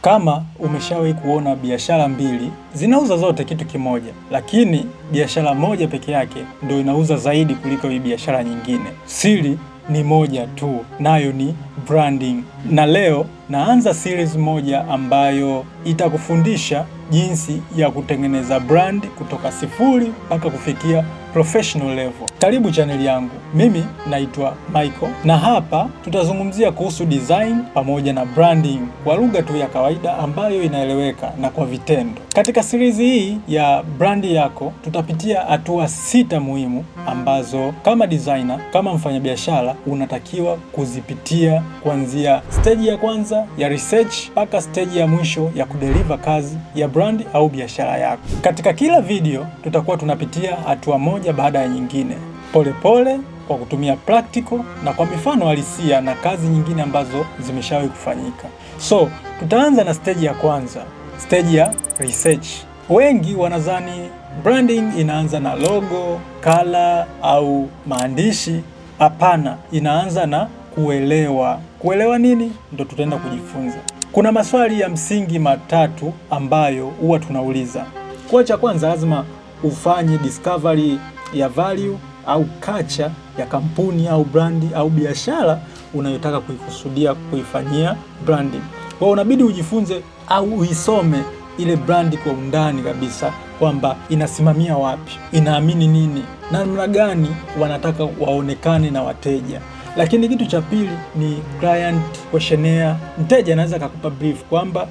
Kama umeshawahi kuona biashara mbili zinauza zote kitu kimoja, lakini biashara moja peke yake ndio inauza zaidi kuliko hii biashara nyingine, siri ni moja tu, nayo ni branding. Na leo naanza series moja ambayo itakufundisha jinsi ya kutengeneza brand kutoka sifuri mpaka kufikia professional level. Karibu chaneli yangu, mimi naitwa Michael na hapa tutazungumzia kuhusu design pamoja na branding kwa lugha tu ya kawaida ambayo inaeleweka na kwa vitendo. Katika series hii ya brand yako tutapitia hatua 6 muhimu ambazo kama designer, kama mfanyabiashara unatakiwa kuzipitia kuanzia stage ya kwanza ya research mpaka stage ya mwisho ya kudeliver kazi ya brand au biashara yako. Katika kila video tutakuwa tunapitia hatua moja baada ya nyingine, polepole kwa kutumia practical na kwa mifano halisia na kazi nyingine ambazo zimeshawahi kufanyika. So tutaanza na stage ya kwanza, stage ya research. Wengi wanadhani branding inaanza na logo, color au maandishi. Hapana, inaanza na kuelewa. Kuelewa nini? Ndo tutaenda kujifunza. Kuna maswali ya msingi matatu ambayo huwa tunauliza. Kwa cha kwanza, lazima ufanye discovery ya value au culture ya kampuni au brandi au biashara unayotaka kuikusudia kuifanyia branding. Kwa unabidi ujifunze au uisome ile brandi kwa undani kabisa, kwamba inasimamia wapi, inaamini nini, namna gani wanataka waonekane na wateja. Lakini kitu cha pili ni client questionnaire. Mteja anaweza kukupa brief kwamba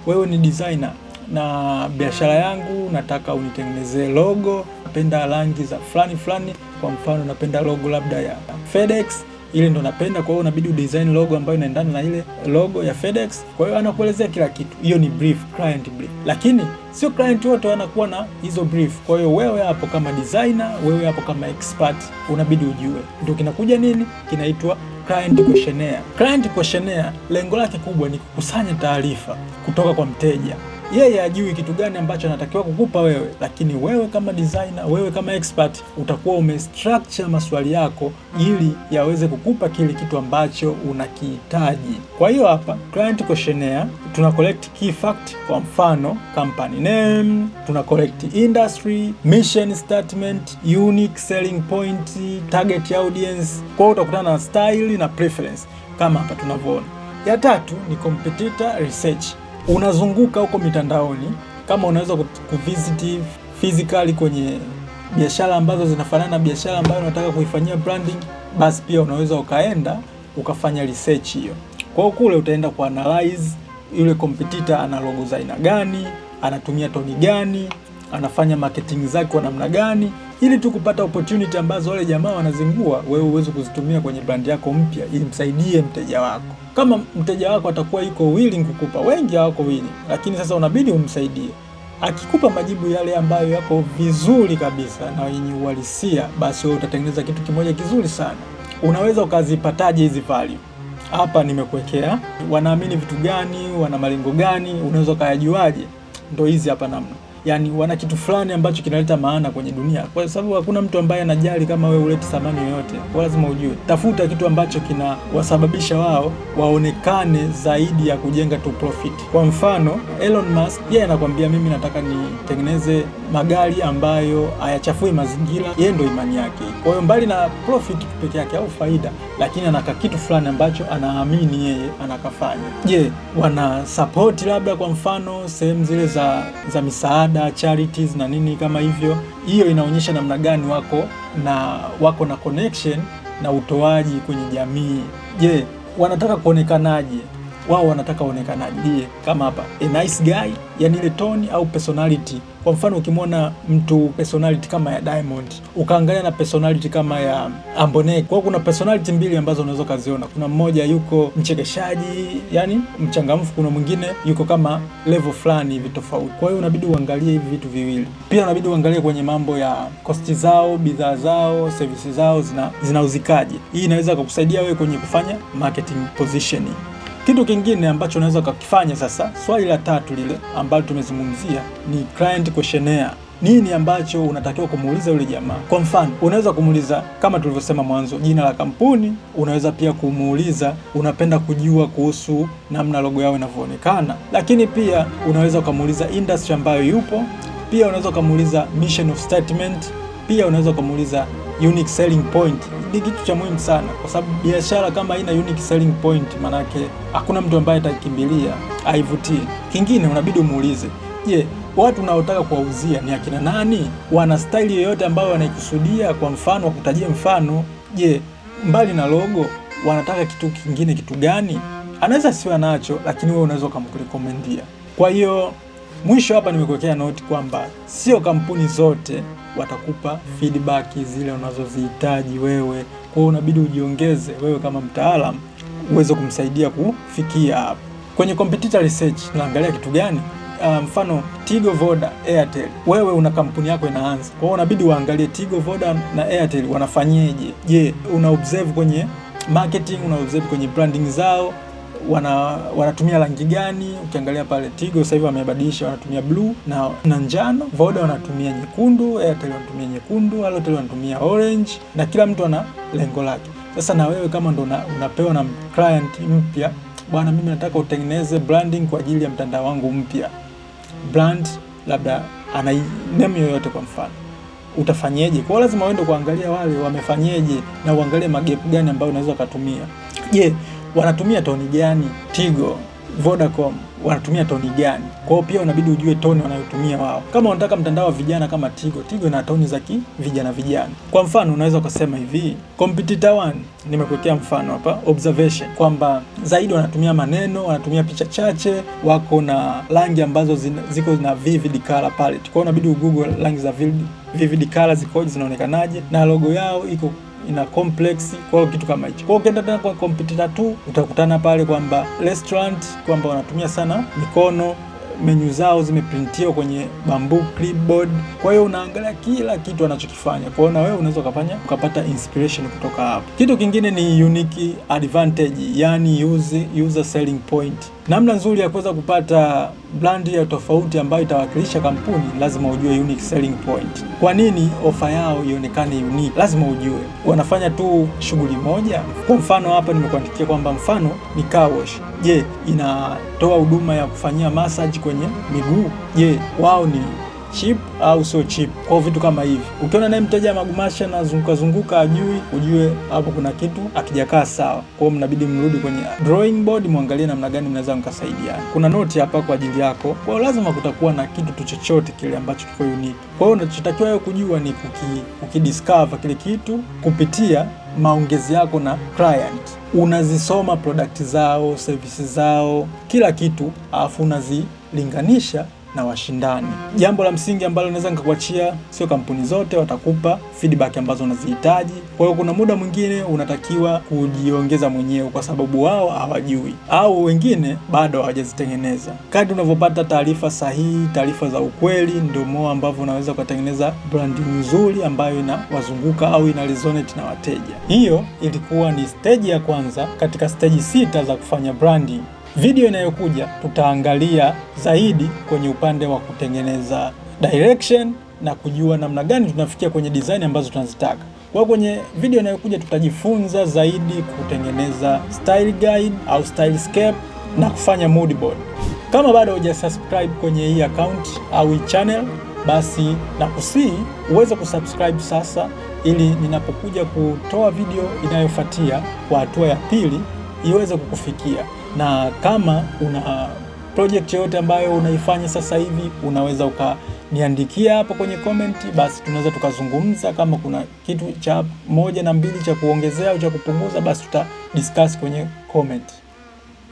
wewe ni designer na biashara yangu nataka unitengenezee logo, napenda rangi za fulani, kwa mfano napenda logo labda ya FedEx, ile ndo napenda, kwa hiyo unabidi udesign logo ambayo inaendana na ile logo ya FedEx. Kwa hiyo anakuelezea kila kitu. Hiyo ni brief, client brief. Lakini sio client wote wanakuwa na hizo brief. Kwa hiyo wewe hapo kama designer, wewe hapo kama expert unabidi ujue. Ndio kinakuja nini? Kinaitwa client questionnaire. Client questionnaire lengo lake kubwa ni kukusanya taarifa kutoka kwa mteja. Yeye ajui kitu gani ambacho anatakiwa kukupa wewe, lakini wewe kama designer, wewe kama expert utakuwa umestructure maswali yako ili yaweze kukupa kile kitu ambacho unakihitaji. Kwa hiyo hapa client questionnaire tuna collect key fact, kwa mfano company name, tuna collect industry, mission statement, unique selling point, target audience. Kwa hiyo utakutana na style na preference kama hapa tunavyoona. Ya tatu ni competitor research. Unazunguka huko mitandaoni, kama unaweza kuvisit physically kwenye biashara ambazo zinafanana na biashara ambayo unataka kuifanyia branding, basi pia unaweza ukaenda ukafanya research hiyo. Kwa hiyo kule utaenda kuanalyze yule competitor ana logo za aina gani, anatumia toni gani, anafanya marketing zake kwa namna gani, ili tu kupata opportunity ambazo wale jamaa wanazingua, wewe uweze kuzitumia kwenye brand yako mpya ili msaidie mteja wako. Kama mteja wako atakuwa yuko willing kukupa, wengi hawako willing, lakini sasa unabidi umsaidie. Akikupa majibu yale ambayo yako vizuri kabisa na yenye uhalisia, basi wewe utatengeneza kitu kimoja kizuri sana. Unaweza ukazipataje hizi value? Hapa nimekuwekea wanaamini vitu gani, wana malengo gani, unaweza ukayajuaje? Ndio hizi hapa namna. Yaani wana kitu fulani ambacho kinaleta maana kwenye dunia. Kwa sababu hakuna mtu ambaye anajali kama wewe uleti thamani yoyote. Kwa lazima ujue. Tafuta kitu ambacho kinawasababisha wao waonekane zaidi ya kujenga tu profit. Kwa mfano, Elon Musk yeye anakuambia mimi nataka nitengeneze magari ambayo hayachafui mazingira. Yeye ndio imani yake. Kwa hiyo mbali na profit peke yake au faida, lakini anaka kitu fulani ambacho anaamini yeye anakafanya. Je, wana support labda kwa mfano sehemu zile za misaada, charities na nini kama hivyo? Hiyo inaonyesha namna gani wako na connection na utoaji kwenye jamii. Je, wanataka kuonekanaje? Wao wanataka onekanaje? Je, kama hapa a nice guy, yani ile tone au personality. Kwa mfano ukimwona mtu personality kama ya Diamond, ukaangalia na personality kama ya Amboneki. Kwa kuna personality mbili ambazo unaweza kuziona. Kuna mmoja yuko mchekeshaji, yani mchangamfu, kuna mwingine yuko kama level fulani hivi tofauti. Kwa hiyo unabidi uangalie hivi vitu viwili. Pia unabidi uangalie kwenye mambo ya cost zao, bidhaa zao, services zao zinauzikaje. Hii inaweza kukusaidia wewe kwenye kufanya marketing positioning. Kitu kingine ambacho unaweza kukifanya sasa, swali la tatu lile ambalo tumezungumzia ni client questionnaire. nini ambacho unatakiwa kumuuliza yule jamaa. Kwa mfano, unaweza kumuuliza kama tulivyosema mwanzo, jina la kampuni. Unaweza pia kumuuliza unapenda kujua kuhusu namna logo yao inavyoonekana, lakini pia unaweza ukamuuliza industry ambayo yupo. Pia unaweza ukamuuliza mission of statement. Pia unaweza ukamuuliza unique selling point. Ni kitu cha muhimu sana, kwa sababu biashara kama haina unique selling point, manake hakuna mtu ambaye atakimbilia, haivutii. Kingine unabidi umuulize, je, watu unaotaka kuwauzia ni akina nani? Wana style yoyote ambayo wanaikusudia? Kwa mfano, wakutajie mfano. Je, mbali na logo wanataka kitu kingine, kitu gani? Anaweza siwa nacho, lakini wewe unaweza kumrekomendia. Kwa hiyo mwisho hapa nimekuwekea note kwamba sio kampuni zote watakupa feedback zile unazozihitaji wewe. Kwa hiyo unabidi ujiongeze wewe kama mtaalamu uweze kumsaidia kufikia hapo. Kwenye competitor research tunaangalia kitu gani? Mfano Tigo, Voda, Airtel. Wewe una kampuni yako inaanza, kwa hiyo unabidi uangalie Tigo, Voda na Airtel wanafanyeje. Je, una observe kwenye marketing, una observe kwenye branding zao, wanatumia rangi gani? Ukiangalia pale Tigo sasa hivi wamebadilisha, wanatumia blue na njano. Voda wanatumia nyekundu, Airtel wanatumia nyekundu, Halotel wanatumia orange, na kila mtu ana lengo lake. Sasa na wewe kama ndo unapewa na client mpya, bwana, mimi nataka utengeneze branding kwa ajili ya mtandao wangu mpya. Brand labda ana name yoyote kwa mfano, utafanyeje? Kwa lazima uende kuangalia wale wamefanyeje, na uangalie magep gani ambayo unaweza kutumia. Je, wanatumia toni gani? Tigo, Vodacom wanatumia toni gani? Kwa hiyo pia unabidi ujue toni wanayotumia wao. Kama unataka mtandao wa vijana kama Tigo ina toni za vijana. Kwa mfano unaweza ukasema hivi, competitor 1 nimekuwekea mfano hapa, observation, kwamba zaidi wanatumia maneno, wanatumia picha chache, wako na rangi ambazo ziko na vivid color palette. Kwa hiyo unabidi ugoogle rangi za vivid color zikoje, zinaonekanaje, na logo yao ina complex, kwa kitu kama hicho. Kwa hiyo ukienda tena kwa competitor 2 utakutana pale kwamba restaurant, kwamba wanatumia sana mikono, menu zao zimeprintiwa kwenye bamboo clipboard. Kwa hiyo unaangalia kila kitu anachokifanya. Kwa hiyo na wewe unaweza ukapata inspiration kutoka hapo. Kitu kingine ni unique advantage, yani user selling point. Namna nzuri ya kuweza kupata brand ya tofauti ambayo itawakilisha kampuni, lazima ujue unique selling point. Kwa nini ofa yao ionekane unique? Lazima ujue wanafanya tu shughuli moja. Kwa mfano hapa nimekuandikia kwamba mfano ni car wash. Je, inatoa huduma ya kufanyia massage kwenye miguu? Je, wao ni cheap au sio cheap? Kwa vitu kama hivi, ukiona naye mteja magumasha na zunguka ajui, ujue hapo kuna kitu akijakaa sawa. Kwa hiyo mnabidi mrudi kwenye drawing board, muangalie namna gani mnaweza mkasaidiana. Kuna note hapa kwa ajili yako. Kwa hiyo lazima kutakuwa na kitu chochote kile ambacho kiko unique. Kwa hiyo unachotakiwa wewe kujua ni kukidiscover kile kitu kupitia maongezi yako na client. Unazisoma product zao, services zao, kila kitu, alafu unazilinganisha na washindani. Jambo la msingi ambalo naweza nikakuachia, sio kampuni zote watakupa feedback ambazo unazihitaji. Kwa hiyo kuna muda mwingine unatakiwa kujiongeza mwenyewe, kwa sababu wao hawajui au wengine bado hawajazitengeneza. Kadri unavyopata taarifa sahihi, taarifa za ukweli, ndio moyo ambavyo unaweza kutengeneza branding nzuri ambayo inawazunguka au ina resonate na wateja. Hiyo ilikuwa ni stage ya kwanza katika stage 6 za kufanya branding. Video inayokuja tutaangalia zaidi kwenye upande wa kutengeneza direction na kujua namna gani tunafikia kwenye design ambazo tunazitaka. Kwa kwenye video inayokuja tutajifunza zaidi kutengeneza style guide au stylescape na kufanya mood board. Kama bado hujasubscribe kwenye hii account au hii channel, basi nakusihi uweze kusubscribe sasa, ili ninapokuja kutoa video inayofuatia kwa hatua ya pili iweze kukufikia. Na kama una project yoyote ambayo unaifanya sasa hivi, unaweza ukaniandikia hapo kwenye comment, basi tunaweza tukazungumza. Kama kuna kitu cha 1 na 2 cha kuongezea au cha kupunguza, basi tutadiscuss kwenye comment.